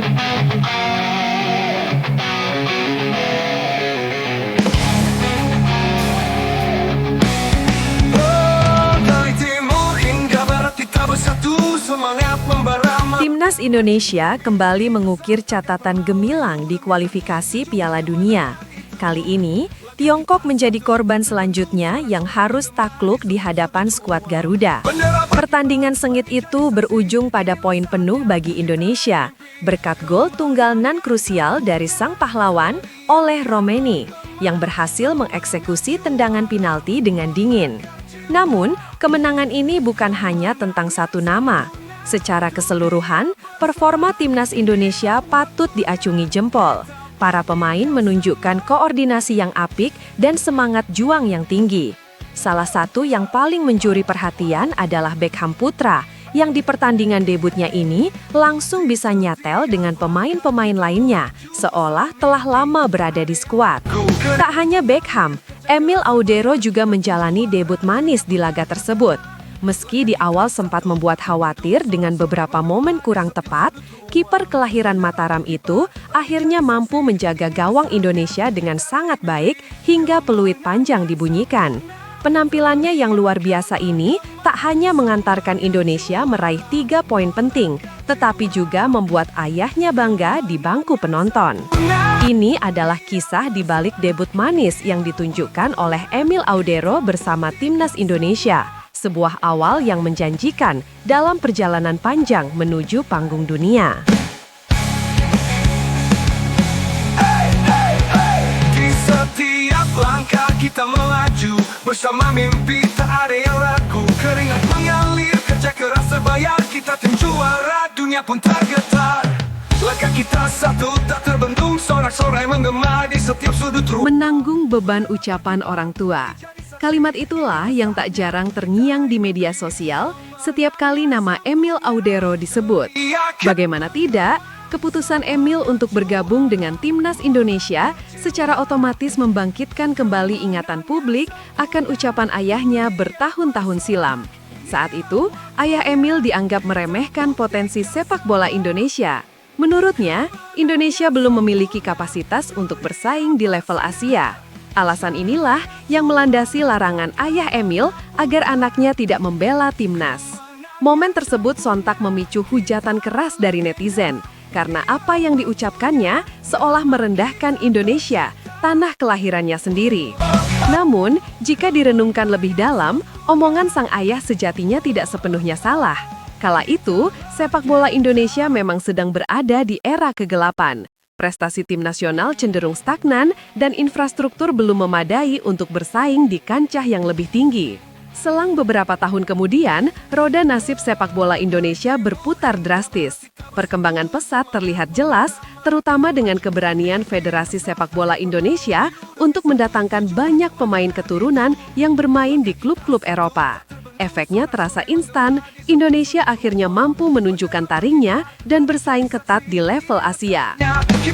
Dari timur hingga barat kita bersatu, semangat membara. Timnas Indonesia kembali mengukir catatan gemilang di kualifikasi Piala Dunia. Kali ini, Tiongkok menjadi korban selanjutnya yang harus takluk di hadapan skuad Garuda. Pertandingan sengit itu berujung pada poin penuh bagi Indonesia, berkat gol tunggal nan krusial dari sang pahlawan oleh Romeni, yang berhasil mengeksekusi tendangan penalti dengan dingin. Namun, kemenangan ini bukan hanya tentang satu nama. Secara keseluruhan, performa Timnas Indonesia patut diacungi jempol. Para pemain menunjukkan koordinasi yang apik dan semangat juang yang tinggi. Salah satu yang paling mencuri perhatian adalah Beckham Putra, yang di pertandingan debutnya ini langsung bisa nyatel dengan pemain-pemain lainnya, seolah telah lama berada di skuad. Tak hanya Beckham, Emil Audero juga menjalani debut manis di laga tersebut. Meski di awal sempat membuat khawatir dengan beberapa momen kurang tepat, kiper kelahiran Mataram itu akhirnya mampu menjaga gawang Indonesia dengan sangat baik hingga peluit panjang dibunyikan. Penampilannya yang luar biasa ini tak hanya mengantarkan Indonesia meraih 3 poin penting, tetapi juga membuat ayahnya bangga di bangku penonton. Ini adalah kisah di balik debut manis yang ditunjukkan oleh Emil Audero bersama Timnas Indonesia. Sebuah awal yang menjanjikan dalam perjalanan panjang menuju panggung dunia. Di setiap langkah kita melaju, bersama mimpi tak ada yang ragu. Keringat mengalir, kerja keras terbayar, kita tim juara, dunia pun tergetar. Langkah kita satu tak terbendung, sorak-sorai menggema di setiap sudut ruang. Menanggung beban ucapan orang tua. Kalimat itulah yang tak jarang terngiang di media sosial setiap kali nama Emil Audero disebut. Bagaimana tidak, keputusan Emil untuk bergabung dengan Timnas Indonesia secara otomatis membangkitkan kembali ingatan publik akan ucapan ayahnya bertahun-tahun silam. Saat itu, ayah Emil dianggap meremehkan potensi sepak bola Indonesia. Menurutnya, Indonesia belum memiliki kapasitas untuk bersaing di level Asia. Alasan inilah yang melandasi larangan ayah Emil agar anaknya tidak membela Timnas. Momen tersebut sontak memicu hujatan keras dari netizen, karena apa yang diucapkannya seolah merendahkan Indonesia, tanah kelahirannya sendiri. Namun, jika direnungkan lebih dalam, omongan sang ayah sejatinya tidak sepenuhnya salah. Kala itu, sepak bola Indonesia memang sedang berada di era kegelapan. Prestasi tim nasional cenderung stagnan dan infrastruktur belum memadai untuk bersaing di kancah yang lebih tinggi. Selang beberapa tahun kemudian, roda nasib sepak bola Indonesia berputar drastis. Perkembangan pesat terlihat jelas, terutama dengan keberanian Federasi Sepak Bola Indonesia untuk mendatangkan banyak pemain keturunan yang bermain di klub-klub Eropa. Efeknya terasa instan, Indonesia akhirnya mampu menunjukkan taringnya dan bersaing ketat di level Asia.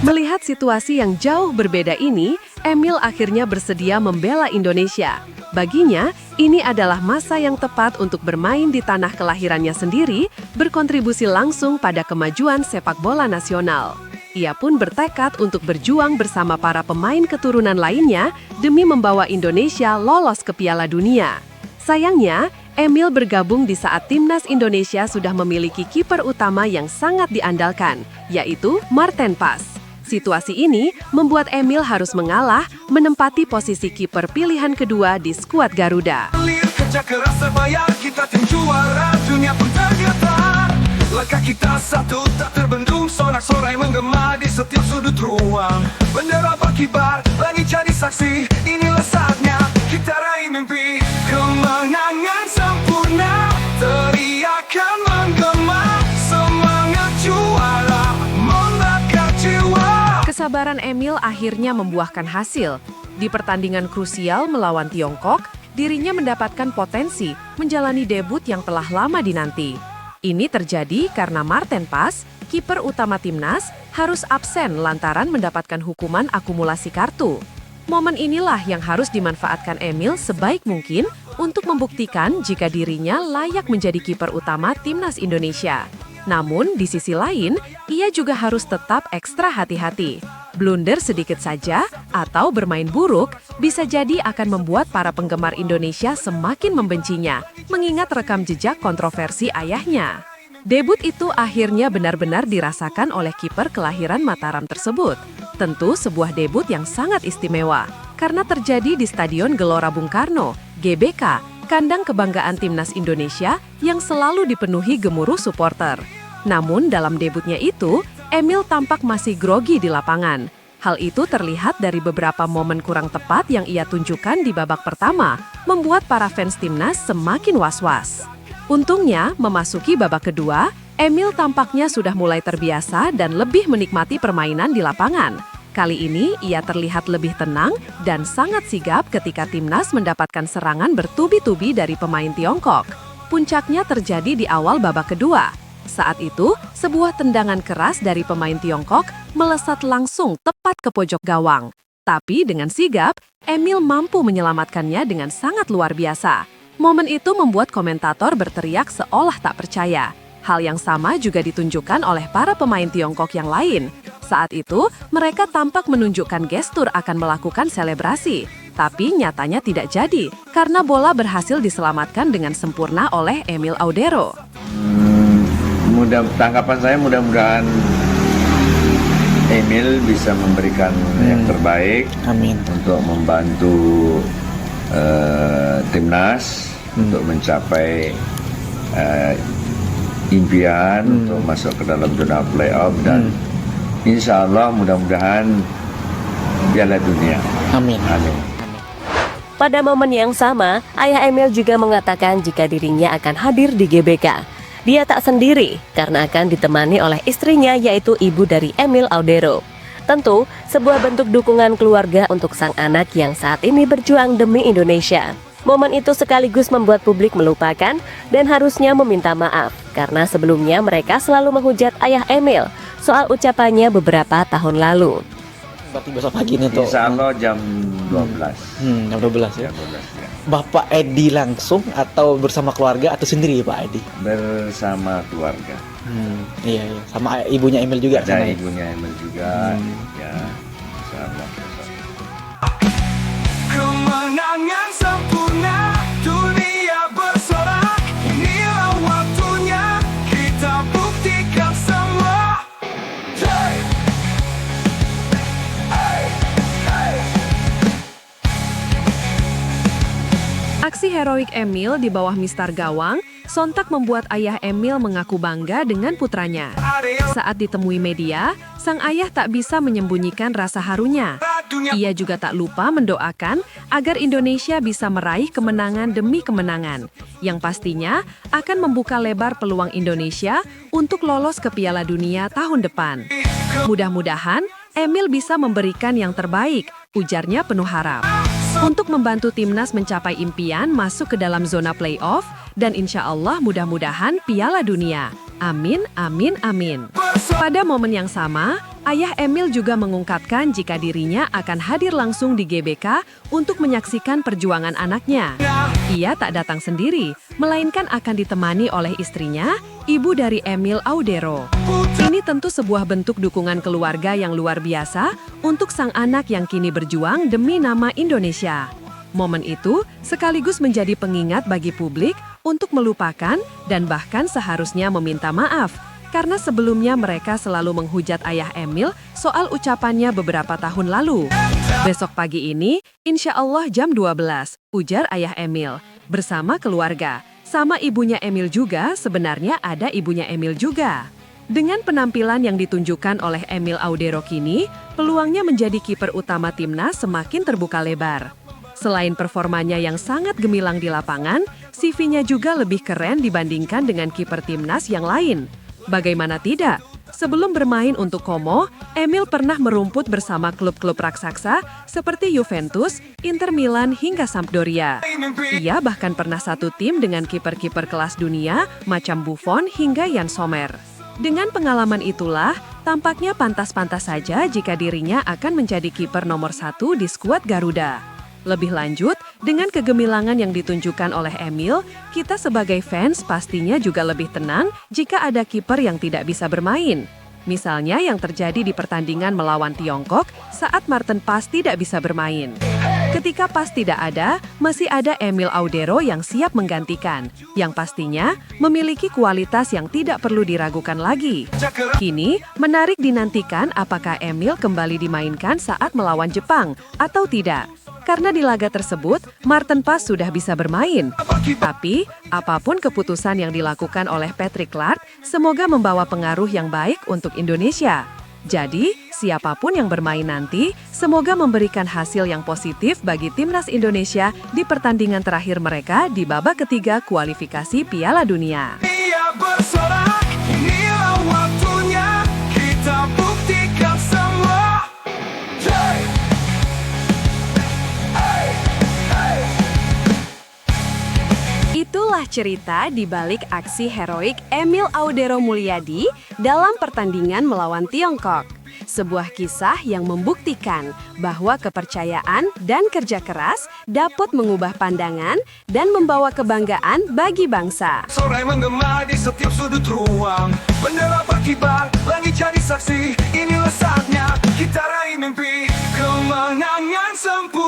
Melihat situasi yang jauh berbeda ini, Emil akhirnya bersedia membela Indonesia. Baginya, ini adalah masa yang tepat untuk bermain di tanah kelahirannya sendiri, berkontribusi langsung pada kemajuan sepak bola nasional. Ia pun bertekad untuk berjuang bersama para pemain keturunan lainnya demi membawa Indonesia lolos ke Piala Dunia. Sayangnya, Emil bergabung di saat Timnas Indonesia sudah memiliki kiper utama yang sangat diandalkan, yaitu Marten Pas. Situasi ini membuat Emil harus mengalah menempati posisi kiper pilihan kedua di skuad Garuda. Kerja keras terbayar, kita tim juara, dunia pun tergetar. Langkah kita satu tak terbendung, sorak-sorai menggema di setiap sudut ruang. Bendera berkibar, langit jadi saksi, inilah saatnya kita raih mimpi. Kemenangan sempurna, teriakan menggema, semangat juara membakar jiwa. Kesabaran Emil akhirnya membuahkan hasil. Di pertandingan krusial melawan Tiongkok, dirinya mendapatkan potensi menjalani debut yang telah lama dinanti. Ini terjadi karena Marten Pas, kiper utama Timnas, harus absen lantaran mendapatkan hukuman akumulasi kartu. Momen inilah yang harus dimanfaatkan Emil sebaik mungkin untuk membuktikan jika dirinya layak menjadi kiper utama Timnas Indonesia. Namun, di sisi lain, ia juga harus tetap ekstra hati-hati. Blunder sedikit saja atau bermain buruk bisa jadi akan membuat para penggemar Indonesia semakin membencinya, mengingat rekam jejak kontroversi ayahnya. Debut itu akhirnya benar-benar dirasakan oleh kiper kelahiran Mataram tersebut. Tentu sebuah debut yang sangat istimewa, karena terjadi di Stadion Gelora Bung Karno, GBK, kandang kebanggaan timnas Indonesia yang selalu dipenuhi gemuruh supporter. Namun dalam debutnya itu, Emil tampak masih grogi di lapangan. Hal itu terlihat dari beberapa momen kurang tepat yang ia tunjukkan di babak pertama, membuat para fans timnas semakin was-was. Untungnya, memasuki babak kedua, Emil tampaknya sudah mulai terbiasa dan lebih menikmati permainan di lapangan. Kali ini, ia terlihat lebih tenang dan sangat sigap ketika timnas mendapatkan serangan bertubi-tubi dari pemain Tiongkok. Puncaknya terjadi di awal babak kedua. Saat itu, sebuah tendangan keras dari pemain Tiongkok melesat langsung tepat ke pojok gawang. Tapi dengan sigap, Emil mampu menyelamatkannya dengan sangat luar biasa. Momen itu membuat komentator berteriak seolah tak percaya. Hal yang sama juga ditunjukkan oleh para pemain Tiongkok yang lain. Saat itu, mereka tampak menunjukkan gestur akan melakukan selebrasi. Tapi nyatanya tidak jadi, karena bola berhasil diselamatkan dengan sempurna oleh Emil Audero. Tanggapan saya mudah-mudahan Emil bisa memberikan yang terbaik. Amin. Untuk membantu timnas untuk mencapai impian untuk masuk ke dalam zona playoff dan insya Allah mudah-mudahan Piala Dunia. Amin. Amin. Pada momen yang sama, ayah Emil juga mengatakan jika dirinya akan hadir di GBK. Dia tak sendiri karena akan ditemani oleh istrinya yaitu ibu dari Emil Audero. Tentu, sebuah bentuk dukungan keluarga untuk sang anak yang saat ini berjuang demi Indonesia. Momen itu sekaligus membuat publik melupakan dan harusnya meminta maaf karena sebelumnya mereka selalu menghujat ayah Emil soal ucapannya beberapa tahun lalu. Berarti besok pagi nih tuh. Insya Allah jam 12. Jam 12 ya. Jam 12 ya. Bapak Edi langsung atau bersama keluarga atau sendiri Pak Edi? Bersama keluarga. Iya. Sama ibunya Emil juga. Ada sama ya? ibunya Emil juga. Ya, insya Allah. Kemenangan sempurna, dunia bersorak. Inilah waktunya, kita buktikan semua. Hey! Hey! Hey! Aksi heroik Emil di bawah mistar gawang sontak membuat ayah Emil mengaku bangga dengan putranya. Saat ditemui media, sang ayah tak bisa menyembunyikan rasa harunya. Ia juga tak lupa mendoakan agar Indonesia bisa meraih kemenangan demi kemenangan, yang pastinya akan membuka lebar peluang Indonesia untuk lolos ke Piala Dunia tahun depan. Mudah-mudahan Emil bisa memberikan yang terbaik, ujarnya penuh harap. Untuk membantu timnas mencapai impian masuk ke dalam zona playoff dan insya Allah mudah-mudahan Piala Dunia. Amin, amin, amin. Pada momen yang sama, ayah Emil juga mengungkapkan jika dirinya akan hadir langsung di GBK untuk menyaksikan perjuangan anaknya. Ia tak datang sendiri, melainkan akan ditemani oleh istrinya, ibu dari Emil Audero. Ini tentu sebuah bentuk dukungan keluarga yang luar biasa untuk sang anak yang kini berjuang demi nama Indonesia. Momen itu sekaligus menjadi pengingat bagi publik untuk melupakan dan bahkan seharusnya meminta maaf, karena sebelumnya mereka selalu menghujat ayah Emil soal ucapannya beberapa tahun lalu. Besok pagi ini, insya Allah jam 12, ujar ayah Emil, bersama keluarga. Sama ibunya Emil juga, sebenarnya ada ibunya Emil juga. Dengan penampilan yang ditunjukkan oleh Emil Audero kini, peluangnya menjadi kiper utama timnas semakin terbuka lebar. Selain performanya yang sangat gemilang di lapangan, CV-nya juga lebih keren dibandingkan dengan kiper timnas yang lain. Bagaimana tidak? Sebelum bermain untuk Como, Emil pernah merumput bersama klub-klub raksasa seperti Juventus, Inter Milan hingga Sampdoria. Ia bahkan pernah satu tim dengan kiper-kiper kelas dunia macam Buffon hingga Jan Sommer. Dengan pengalaman itulah, tampaknya pantas-pantas saja jika dirinya akan menjadi kiper nomor 1 di skuad Garuda. Lebih lanjut, dengan kegemilangan yang ditunjukkan oleh Emil, kita sebagai fans pastinya juga lebih tenang jika ada kiper yang tidak bisa bermain. Misalnya yang terjadi di pertandingan melawan Tiongkok saat Maarten Pas tidak bisa bermain. Ketika Pas tidak ada, masih ada Emil Audero yang siap menggantikan, yang pastinya memiliki kualitas yang tidak perlu diragukan lagi. Kini, menarik dinantikan apakah Emil kembali dimainkan saat melawan Jepang atau tidak. Karena di laga tersebut, Maarten Pas sudah bisa bermain. Tapi, apapun keputusan yang dilakukan oleh Patrick Clark, semoga membawa pengaruh yang baik untuk Indonesia. Jadi, siapapun yang bermain nanti, semoga memberikan hasil yang positif bagi timnas Indonesia di pertandingan terakhir mereka di babak ketiga kualifikasi Piala Dunia. Ia bersorak, inilah waktunya kita buktikan semua. Jai. Hey, hey. Itulah cerita di balik aksi heroik Emil Audero Mulyadi dalam pertandingan melawan Tiongkok. Sebuah kisah yang membuktikan bahwa kepercayaan dan kerja keras dapat mengubah pandangan dan membawa kebanggaan bagi bangsa. Sorai menggema di setiap sudut ruang, bendera berkibar, langit jadi saksi. Inilah saatnya kita raih mimpi kemenangan sempurna.